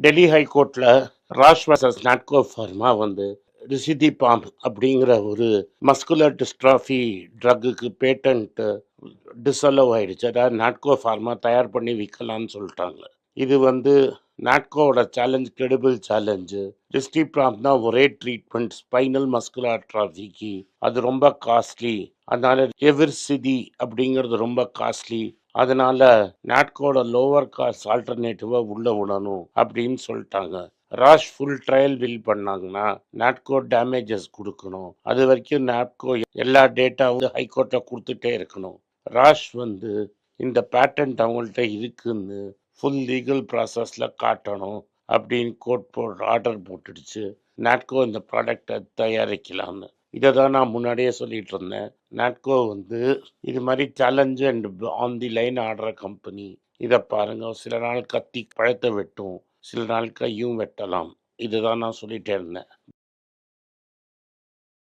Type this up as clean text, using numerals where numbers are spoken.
Delhi ஹைகோர்ட்ல Rash versus Natco pharma வந்து ரிசிதிபாம் அப்படிங்கிற ஒரு மஸ்குலர் டிஸ்ட்ராஃபி ட்ரக்குக்கு பேட்டன்ட் டிஸ்அலோவ் ஆயிடுச்சு. அதாவது நாட்கோ ஃபார்மா தயார் பண்ணி விற்கலாம்னு சொல்லிட்டாங்க. இது வந்து நாட்கோவோட சேலஞ்ச் கிரெடிபிள் சேலஞ்சு. ரிசிதிபாம் தான் ஒரே ட்ரீட்மெண்ட் ஸ்பைனல் மஸ்குலர் அட்ராஃபிக்கு. அது ரொம்ப காஸ்ட்லி. அதனால எவிர்சிதி அப்படிங்கிறது ரொம்ப காஸ்ட்லி. அதனால நாட்கோட லோவர் காஸ்ட் ஆல்டர்னேட்டிவா உள்ள விடணும் அப்படின்னு சொல்லிட்டாங்க. ராஷ் ஃபுல் ட்ரையல் வில் பண்ணாங்கன்னா நாட்கோ டேமேஜஸ் கொடுக்கணும். அது வரைக்கும் நாட்கோ எல்லா டேட்டாவும் ஹைகோர்ட்டை கொடுத்துட்டே இருக்கணும். ராஷ் வந்து இந்த பேட்டன்ட் அவங்கள்ட்ட இருக்குன்னு ஃபுல் லீகல் ப்ராசஸில் காட்டணும் அப்படின்னு கோர்ட் ஆர்டர் போட்டுடுச்சு. நாட்கோ இந்த ப்ராடக்டை தயாரிக்கலாம்னு. இதை தான் நான் முன்னாடியே சொல்லிட்டு இருந்தேன். நாட்கோ வந்து இது மாதிரி challenge and on the line ஆடுற கம்பெனி. இதை பாருங்க, சில நாள் கத்தி பழத்தை வெட்டும், சில நாள் கையும் வெட்டலாம். இதுதான் நான் சொல்லிட்டே இருந்தேன்.